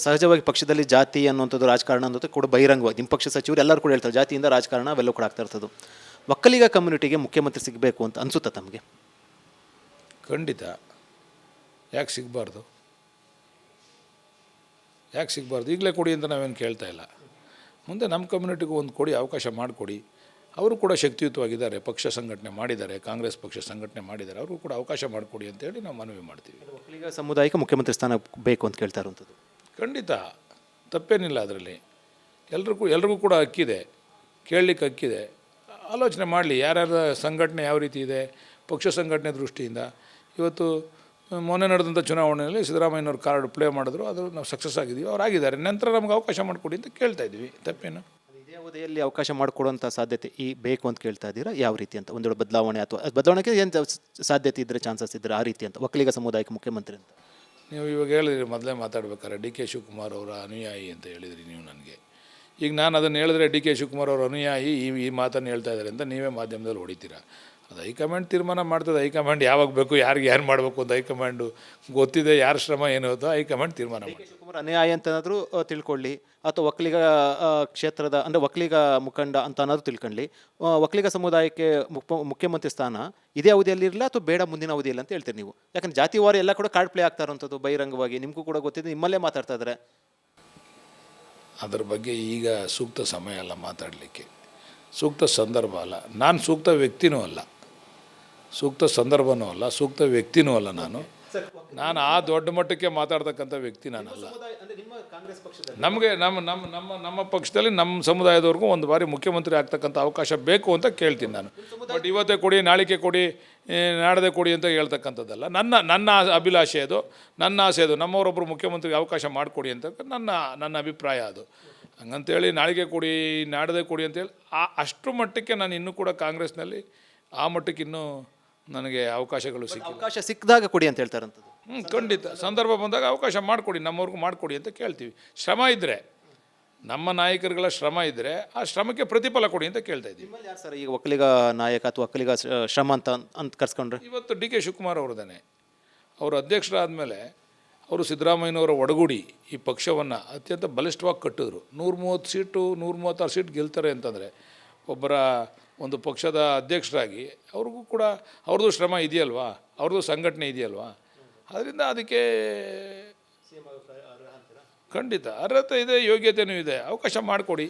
ಸಹಜವಾಗಿ ಪಕ್ಷದಲ್ಲಿ ಜಾತಿ ಅನ್ನುವಂಥದ್ದು ರಾಜಕಾರಣ ಅನ್ನೋದು ಕೂಡ ಬಹಿರಂಗವಾಗಿ ನಿಮ್ಮ ಪಕ್ಷ ಸಚಿವರು ಎಲ್ಲರೂ ಕೂಡ ಹೇಳ್ತಾರೆ ಜಾತಿಯಿಂದ ರಾಜಕಾರಣ ಅವೆಲ್ಲೂ ಕೂಡ ಆಗ್ತಾ ಇರ್ತದ್ದು. ಒಕ್ಕಲಿಗ ಕಮ್ಯುನಿಟಿಗೆ ಮುಖ್ಯಮಂತ್ರಿ ಸಿಗಬೇಕು ಅಂತ ಅನಿಸುತ್ತಾ ತಮಗೆ? ಖಂಡಿತ. ಯಾಕೆ ಸಿಗಬಾರ್ದು? ಈಗಲೇ ಕೊಡಿ ಅಂತ ನಾವೇನು ಕೇಳ್ತಾ ಇಲ್ಲ. ಮುಂದೆ ನಮ್ಮ ಕಮ್ಯುನಿಟಿಗೂ ಒಂದು ಕೊಡಿ, ಅವಕಾಶ ಮಾಡಿಕೊಡಿ. ಅವರು ಕೂಡ ಶಕ್ತಿಯುತವಾಗಿದ್ದಾರೆ, ಪಕ್ಷ ಸಂಘಟನೆ ಮಾಡಿದ್ದಾರೆ, ಕಾಂಗ್ರೆಸ್ ಪಕ್ಷ ಸಂಘಟನೆ ಮಾಡಿದ್ದಾರೆ, ಅವರು ಕೂಡ ಅವಕಾಶ ಮಾಡಿಕೊಡಿ ಅಂತೇಳಿ ನಾವು ಮನವಿ ಮಾಡ್ತೀವಿ. ಒಕ್ಕಲಿಗ ಸಮುದಾಯಕ್ಕೆ ಮುಖ್ಯಮಂತ್ರಿ ಸ್ಥಾನ ಬೇಕು ಅಂತ ಕೇಳ್ತಾ ಇರುವಂಥದ್ದು ಖಂಡಿತ ತಪ್ಪೇನಿಲ್ಲ. ಅದರಲ್ಲಿ ಎಲ್ರಿಗೂ ಕೂಡ ಹಕ್ಕಿದೆ, ಕೇಳಲಿಕ್ಕೆ ಹಕ್ಕಿದೆ. ಆಲೋಚನೆ ಮಾಡಲಿ, ಯಾರ್ಯಾರ ಸಂಘಟನೆ ಯಾವ ರೀತಿ ಇದೆ, ಪಕ್ಷ ಸಂಘಟನೆ ದೃಷ್ಟಿಯಿಂದ. ಇವತ್ತು ಮೊನ್ನೆ ನಡೆದಂಥ ಚುನಾವಣೆಯಲ್ಲಿ ಸಿದ್ದರಾಮಯ್ಯನವ್ರು ಕಾರ್ಡ್ ಪ್ಲೇ ಮಾಡಿದ್ರು, ಅದು ನಾವು ಸಕ್ಸಸ್ ಆಗಿದ್ದೀವಿ, ಅವ್ರು ಆಗಿದ್ದಾರೆ. ನಂತರ ನಮ್ಗೆ ಅವಕಾಶ ಮಾಡಿಕೊಡಿ ಅಂತ ಕೇಳ್ತಾ ಇದ್ವಿ. ತಪ್ಪೇನು? ಇದೇ ಅವಧಿಯಲ್ಲಿ ಅವಕಾಶ ಮಾಡಿಕೊಡುವಂಥ ಸಾಧ್ಯತೆ ಬೇಕು ಅಂತ ಕೇಳ್ತಾ ಇದ್ದೀರಾ? ಯಾವ ರೀತಿ ಅಂತ? ಒಂದು ವೇಳೆ ಬದಲಾವಣೆ ಅಥವಾ ಬದಲಾವಣೆಗೆ ಏನು ಸಾಧ್ಯತೆ ಇದ್ದರೆ, ಚಾನ್ಸಸ್ ಇದ್ದರೆ ಆ ರೀತಿ ಅಂತ ಒಕ್ಕಲಿಗ ಸಮುದಾಯಕ್ಕೆ ಮುಖ್ಯಮಂತ್ರಿ ಅಂತ ನೀವು ಇವಾಗ ಹೇಳಿದ್ರಿ, ಮೊದಲೇ ಮಾತಾಡ್ಬೇಕಾದ್ರೆ ಡಿ ಕೆ ಶಿವಕುಮಾರ್ ಅವರ ಅನುಯಾಯಿ ಅಂತ ಹೇಳಿದ್ರಿ ನೀವು ನನಗೆ. ಈಗ ನಾನು ಅದನ್ನು ಹೇಳಿದ್ರೆ ಡಿ ಕೆ ಶಿವಕುಮಾರ್ ಅವರ ಅನುಯಾಯಿ ಈ ಮಾತನ್ನು ಹೇಳ್ತಾ ಇದ್ದಾರೆ ಅಂತ ನೀವೇ ಮಾಧ್ಯಮದಲ್ಲಿ ಹೊಡಿತೀರಾ. ಅದು ಹೈಕಮಾಂಡ್ ತೀರ್ಮಾನ ಮಾಡ್ತದೆ. ಹೈಕಮಾಂಡ್ ಯಾವಾಗ ಬೇಕು, ಯಾರಿಗೆ ಯಾರು ಮಾಡಬೇಕು ಅಂತ ಹೈಕಮಾಂಡು ಗೊತ್ತಿದೆ. ಯಾರ ಶ್ರಮ ಏನು ಅಂತ ಹೈಕಮಾಂಡ್ ತೀರ್ಮಾನ ಮಾಡಿ. ಶಿವಕುಮಾರ್ ಅನ್ಯಾಯ ಅಂತನಾದರೂ ತಿಳ್ಕೊಳ್ಳಿ, ಅಥವಾ ಒಕ್ಕಲಿಗ ಕ್ಷೇತ್ರದ ಅಂದರೆ ಒಕ್ಕಲಿಗ ಮುಖಂಡ ಅಂತ ಅನ್ನೋದು ತಿಳ್ಕೊಳ್ಳಿ. ಒಕ್ಕಲಿಗ ಸಮುದಾಯಕ್ಕೆ ಮುಖ್ಯಮಂತ್ರಿ ಸ್ಥಾನ ಇದೇ ಅವಧಿಯಲ್ಲಿ ಇರಲ್ಲ ಅಥವಾ ಬೇಡ ಮುಂದಿನ ಅವಧಿಯಲ್ಲಿ ಅಂತ ಹೇಳ್ತೀರಿ ನೀವು? ಯಾಕಂದ್ರೆ ಜಾತಿವಾರ ಎಲ್ಲ ಕೂಡ ಕಾರ್ಡ್ ಪ್ಲೇ ಆಗ್ತಾ ಇರೋಂಥದ್ದು ಬಹಿರಂಗವಾಗಿ, ನಿಮಗೂ ಕೂಡ ಗೊತ್ತಿದೆ, ನಿಮ್ಮಲ್ಲೇ ಮಾತಾಡ್ತಾ ಇದ್ದಾರೆ. ಅದರ ಬಗ್ಗೆ ಈಗ ಸೂಕ್ತ ಸಮಯ ಅಲ್ಲ ಮಾತಾಡಲಿಕ್ಕೆ, ಸೂಕ್ತ ಸಂದರ್ಭ ಅಲ್ಲ. ನಾನು ಸೂಕ್ತ ವ್ಯಕ್ತಿನೂ ಅಲ್ಲ, ಸೂಕ್ತ ಸಂದರ್ಭನೂ ಅಲ್ಲ, ಸೂಕ್ತ ವ್ಯಕ್ತಿನೂ ಅಲ್ಲ. ನಾನು ಆ ದೊಡ್ಡ ಮಟ್ಟಕ್ಕೆ ಮಾತಾಡ್ತಕ್ಕಂಥ ವ್ಯಕ್ತಿ ನಾನಲ್ಲ. ನಮಗೆ ನಮ್ಮ ಪಕ್ಷದಲ್ಲಿ ನಮ್ಮ ಸಮುದಾಯದವ್ರಿಗೂ ಒಂದು ಬಾರಿ ಮುಖ್ಯಮಂತ್ರಿ ಆಗ್ತಕ್ಕಂಥ ಅವಕಾಶ ಬೇಕು ಅಂತ ಕೇಳ್ತೀನಿ ನಾನು. ಬಟ್ ಇವತ್ತೇ ಕೊಡಿ, ನಾಳಿಕೆ ಕೊಡಿ, ನಾಡದೆ ಕೊಡಿ ಅಂತ ಹೇಳ್ತಕ್ಕಂಥದ್ದಲ್ಲ. ನನ್ನ ಅಭಿಲಾಷೆ ಅದು, ನನ್ನ ಆಸೆ ಅದು. ನಮ್ಮವರೊಬ್ಬರು ಮುಖ್ಯಮಂತ್ರಿಗೆ ಅವಕಾಶ ಮಾಡಿಕೊಡಿ ಅಂತ ನನ್ನ ಅಭಿಪ್ರಾಯ ಅದು. ಹಂಗಂತೇಳಿ ನಾಳಿಗೆ ಕೊಡಿ, ನಾಡದೆ ಕೊಡಿ ಅಂತೇಳಿ ಅಷ್ಟು ಮಟ್ಟಕ್ಕೆ ನಾನು ಇನ್ನೂ ಕೂಡ ಕಾಂಗ್ರೆಸ್ನಲ್ಲಿ ಆ ಮಟ್ಟಕ್ಕೆ ಇನ್ನೂ ನನಗೆ ಅವಕಾಶಗಳು ಅವಕಾಶ ಸಿಕ್ಕಿದಾಗ ಕೊಡಿ ಅಂತ ಹೇಳ್ತಾರಂಥದ್ದು. ಖಂಡಿತ. ಸಂದರ್ಭ ಬಂದಾಗ ಅವಕಾಶ ಮಾಡಿಕೊಡಿ, ನಮ್ಮವ್ರಿಗೂ ಮಾಡಿಕೊಡಿ ಅಂತ ಕೇಳ್ತೀವಿ. ಶ್ರಮ ಇದ್ದರೆ, ನಮ್ಮ ನಾಯಕರುಗಳ ಶ್ರಮ ಇದ್ದರೆ ಆ ಶ್ರಮಕ್ಕೆ ಪ್ರತಿಫಲ ಕೊಡಿ ಅಂತ ಕೇಳ್ತಾ ಇದ್ದೀವಿ. ಯಾರು ಸರ್ ಈಗ ಒಕ್ಕಲಿಗ ನಾಯಕ ಅಥವಾ ಒಕ್ಕಲಿಗ ಶ್ರಮ ಅಂತ ಕರ್ಸ್ಕೊಂಡ್ರೆ? ಇವತ್ತು ಡಿ ಕೆ ಶಿವಕುಮಾರ್ ಅವ್ರದ್ದಾನೆ. ಅವರು ಅಧ್ಯಕ್ಷರಾದ ಮೇಲೆ ಅವರು ಸಿದ್ದರಾಮಯ್ಯನವರ ಒಡಗೂಡಿ ಈ ಪಕ್ಷವನ್ನು ಅತ್ಯಂತ ಬಲಿಷ್ಠವಾಗಿ ಕಟ್ಟಿದ್ರು. 130 ಸೀಟು 136 ಸೀಟ್ ಗೆಲ್ತಾರೆ ಅಂತಂದರೆ ಒಬ್ಬರ ಒಂದು ಪಕ್ಷದ ಅಧ್ಯಕ್ಷರಾಗಿ ಅವ್ರಿಗೂ ಕೂಡ ಅವ್ರದ್ದು ಶ್ರಮ ಇದೆಯಲ್ವಾ, ಅವ್ರದ್ದು ಸಂಘಟನೆ ಇದೆಯಲ್ವಾ. ಅದರಿಂದ ಅದಕ್ಕೆ ಖಂಡಿತ ಅರ್ಹತೆ ಇದೆ, ಯೋಗ್ಯತೆಯೂ ಇದೆ. ಅವಕಾಶ ಮಾಡಿಕೊಡಿ.